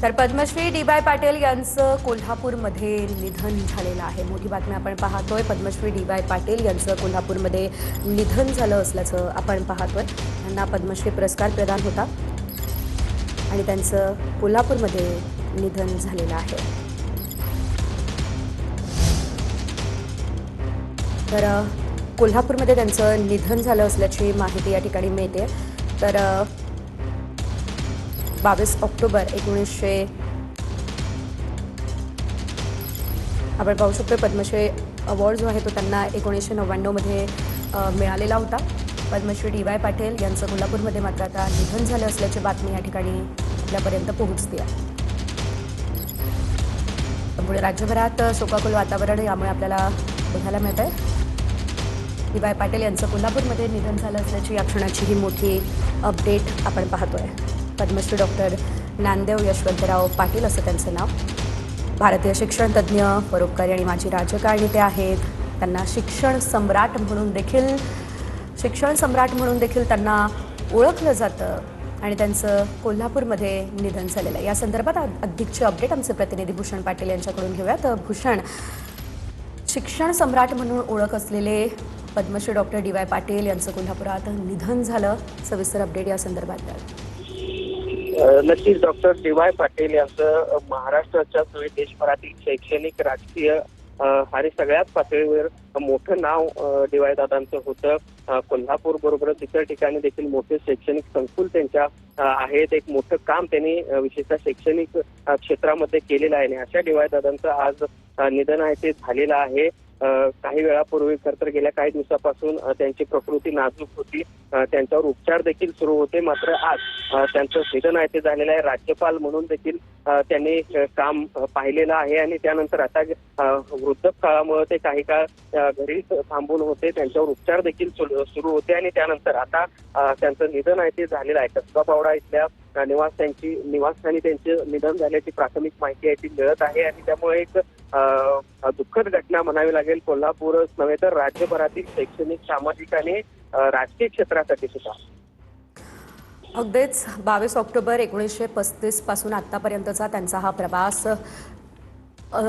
तर पद्मश्री डी.वाय. पाटील यांचं कोल्हापूरमध्ये निधन झालेलं आहे। मोठी बातमी आपण पाहतोय। पद्मश्री डी.वाय. पाटील यांचं कोल्हापूरमध्ये निधन झालं असल्याचं आपण पाहतोय। त्यांना पद्मश्री पुरस्कार प्रदान होता आणि त्यांचं कोल्हापूरमध्ये निधन झालेलं आहे। तर कोल्हापूरमध्ये त्यांचं निधन झालं असल्याची माहिती या ठिकाणी मिळते। तर 22 ऑक्टोबर 1900 आपण पाहू शकतो। पद्मश्री अवॉर्ड जो आहे तो त्यांना 1999 मध्ये मिळालेला होता। पद्मश्री डी.वाय. पाटील यांचं कोल्हापूरमध्ये मात्र आता निधन झालं असल्याची बातमी या ठिकाणी आपल्यापर्यंत पोहोचते आहे। त्यामुळे राज्यभरात शोकाकुल वातावरण यामुळे आपल्याला बघायला मिळत आहे। डी.वाय. पाटील यांचं कोल्हापूरमध्ये निधन झालं असल्याची या क्षणाची ही मोठी अपडेट आपण पाहतोय। पद्मश्री डॉक्टर ज्ञानदेव यशवंतराव पाटील असं त्यांचं नाव। भारतीय शिक्षण तज्ज्ञ, परोपकारी आणि माजी राजकारणी ते आहेत। त्यांना शिक्षण सम्राट म्हणून देखील त्यांना ओळखलं जातं आणि त्यांचं कोल्हापूरमध्ये निधन झालेलं आहे। या संदर्भात अधिकची अपडेट आमचे प्रतिनिधी भूषण पाटील यांच्याकडून घेऊयात। भूषण, शिक्षण सम्राट म्हणून ओळख असलेले पद्मश्री डॉक्टर डी.वाय. पाटील यांचं कोल्हापुरात निधन झालं, सविस्तर अपडेट या संदर्भात द्या। नक्कीच डॉक्टर डी.वाय. पाटील यांचं महाराष्ट्राच्या देशभरातील शैक्षणिक, राजकीय आणि सगळ्याच पातळीवर मोठं नाव डी.वाय. दादांचं होतं। कोल्हापूर बरोबरच इतर ठिकाणी देखील मोठे शैक्षणिक संकुल त्यांच्या आहेत। एक मोठं काम त्यांनी विशेषतः शैक्षणिक क्षेत्रामध्ये केलेलं आहे आणि अशा डी.वाय. दादांचं आज निधन आहे ते झालेलं आहे। काही वेळापूर्वी तर गेल्या काही दिवसापासून त्यांची प्रकृती नाजूक होती, त्यांच्यावर उपचार देखील सुरू होते। मात्र आज त्यांचं निधन आहे ते झालेलं आहे। राज्यपाल म्हणून देखील त्यांनी काम पाहिलेलं आहे आणि त्यानंतर आता वृद्धकाळामुळे ते काही काळ घरीच थांबून होते, त्यांच्यावर उपचार देखील सुरू होते आणि त्यानंतर आता त्यांचं निधन आहे ते झालेलं आहे। कसबा पावडा इथल्या निवासस्थानी त्यांचे निधन झाल्याची प्राथमिक माहिती आहे ती मिळत आहे आणि त्यामुळे एक दुःखद घटना म्हणावी लागेल, कोल्हापूरच नव्हे तर राज्यभरातील शैक्षणिक, सामाजिक आणि राजकीय क्षेत्रासाठी सुद्धा। अगदीच 22 ऑक्टोबर 1935 पासून आतापर्यंतचा त्यांचा हा प्रवास,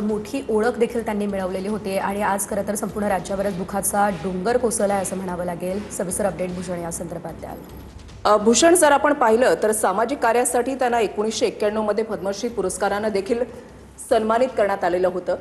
मोठी ओळख देखील त्यांनी मिळवलेली होती आणि आज खरं तर संपूर्ण राज्यावरच दुःखाचा डोंगर कोसळलाय असं म्हणावं लागेल। सविस्तर अपडेट भूषण या संदर्भात द्याल। भूषण, जर आपण पाहिलं तर सामाजिक कार्यासाठी त्यांना 1991 मध्ये पद्मश्री पुरस्कारानं देखील सन्मानित करण्यात आलेलं होतं।